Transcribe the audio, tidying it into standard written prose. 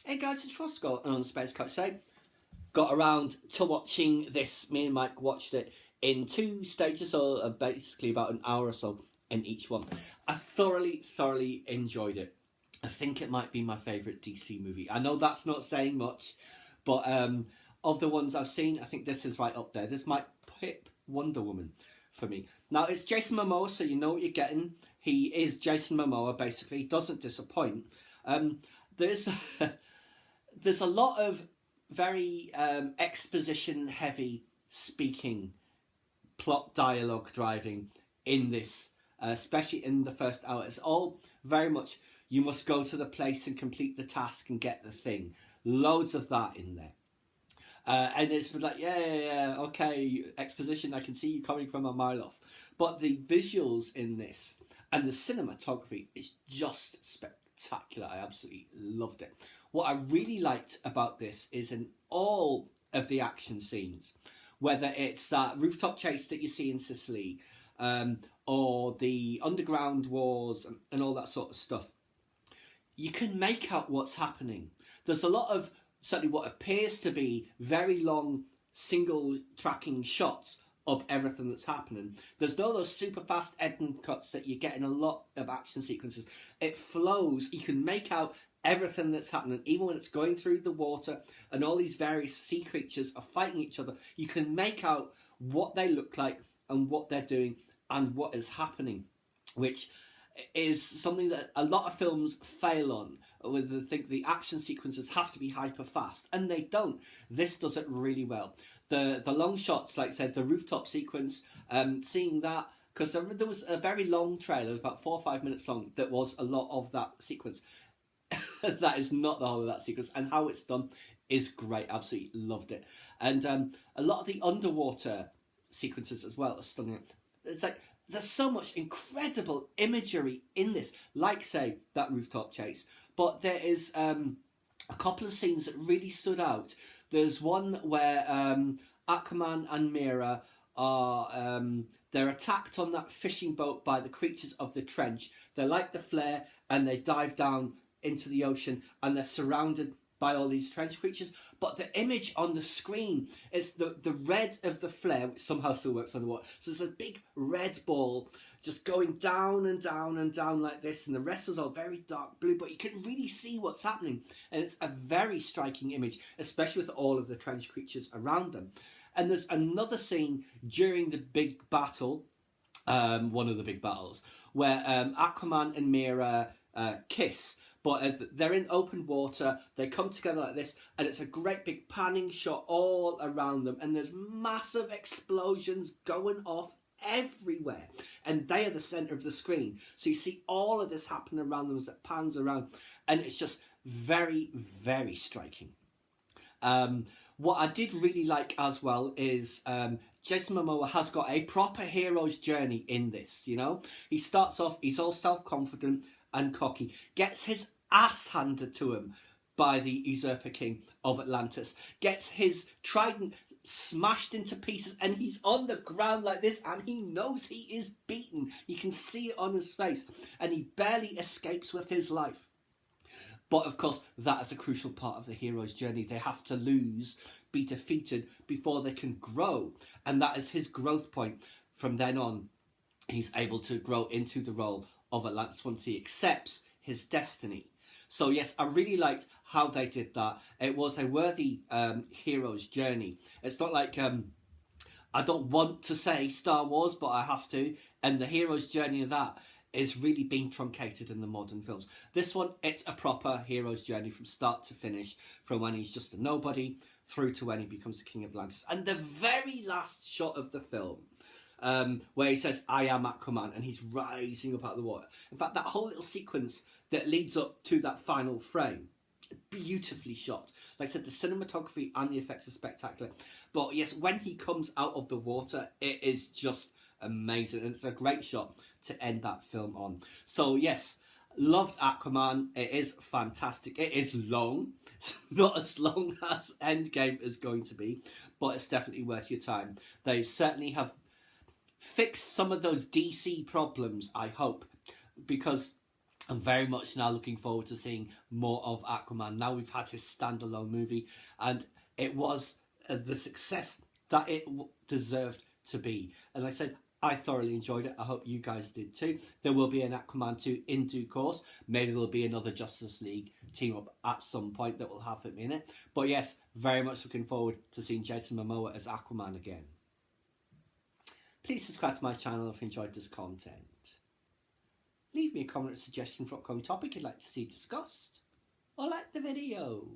Hey guys, it's Roscoe on Space Coach. So, got around to watching this. Me and Mike watched it in two stages, so basically about an hour or so in each one. I thoroughly enjoyed it. I think it might be my favourite DC movie. I know that's not saying much, but of the ones I've seen, I think this is right up there. This might pip Wonder Woman for me. Now, it's Jason Momoa, so you know what you're getting. He is Jason Momoa, basically. He doesn't disappoint. There's a lot of very exposition-heavy speaking, plot dialogue driving in this, especially in the first hour. It's all very much, you must go to the place and complete the task and get the thing. Loads of that in there. And it's like, yeah, okay, exposition, I can see you coming from a mile off. But the visuals in this and the cinematography is just spectacular. I absolutely loved it. What I really liked about this is in all of the action scenes, whether it's that rooftop chase that you see in Sicily, or the underground wars and all that sort of stuff, you can make out what's happening. There's a lot of certainly what appears to be very long single tracking shots of everything that's happening. There's no those super fast editing cuts that you get in a lot of action sequences. It flows. You can make out everything that's happening, even when it's going through the water and all these various sea creatures are fighting each other. You can make out what they look like and what they're doing and what is happening, which is something that a lot of films fail on, with they think the action sequences have to be hyper fast, and they don't. This does it really well. The long shots, like I said, the rooftop sequence, seeing that, because there was a very long trailer, about 4 or 5 minutes long, that was a lot of that sequence. That is not the whole of that sequence, and how it's done is great. Absolutely loved it. And a lot of the underwater sequences as well are stunning. It's like there's so much incredible imagery in this, like say that rooftop chase. But there is a couple of scenes that really stood out. There's one where Aquaman and Mera are they're attacked on that fishing boat by the creatures of the trench. They light the flare and they dive down into the ocean, and they're surrounded by all these trench creatures. But the image on the screen is the red of the flare, which somehow still works underwater. So there's a big red ball just going down and down and down like this, and the rest is all very dark blue, but you can really see what's happening. And it's a very striking image, especially with all of the trench creatures around them. And there's another scene during the big battle, one of the big battles, where Aquaman and Mera kiss. But they're in open water, they come together like this, and it's a great big panning shot all around them, and there's massive explosions going off everywhere, and they are the centre of the screen. So you see all of this happen around them as it pans around, and it's just very striking. What I did really like as well is Jason Momoa has got a proper hero's journey in this, you know. He starts off, he's all self-confident and cocky, gets his ass handed to him by the usurper king of Atlantis, gets his trident smashed into pieces, and he's on the ground like this, and he knows he is beaten. You can see it on his face, and he barely escapes with his life. But of course, that is a crucial part of the hero's journey. They have to lose, be defeated, before they can grow, and that is his growth point. From then on, he's able to grow into the role of Atlantis once he accepts his destiny. So yes, I really liked how they did that. It was a worthy hero's journey. It's not like, I don't want to say Star Wars, but I have to. And the hero's journey of that is really being truncated in the modern films. This one, it's a proper hero's journey from start to finish, from when he's just a nobody through to when he becomes the King of Atlantis. And the very last shot of the film, where he says, "I am Aquaman," and he's rising up out of the water. In fact, that whole little sequence that leads up to that final frame, beautifully shot. Like I said, the cinematography and the effects are spectacular. But yes, when he comes out of the water, it is just amazing, and it's a great shot to end that film on. So yes, loved Aquaman. It is fantastic. It is long. It's not as long as Endgame is going to be, but it's definitely worth your time. They certainly have fixed some of those DC problems, I hope, because I'm very much now looking forward to seeing more of Aquaman. Now we've had his standalone movie, and it was the success that it deserved to be. And like I said, I thoroughly enjoyed it. I hope you guys did too. There will be an Aquaman 2 in due course. Maybe there'll be another Justice League team up at some point that will have him in it. But yes, very much looking forward to seeing Jason Momoa as Aquaman again. Please subscribe to my channel if you enjoyed this content. Leave me a comment or suggestion for upcoming topic you'd like to see discussed. Or like the video.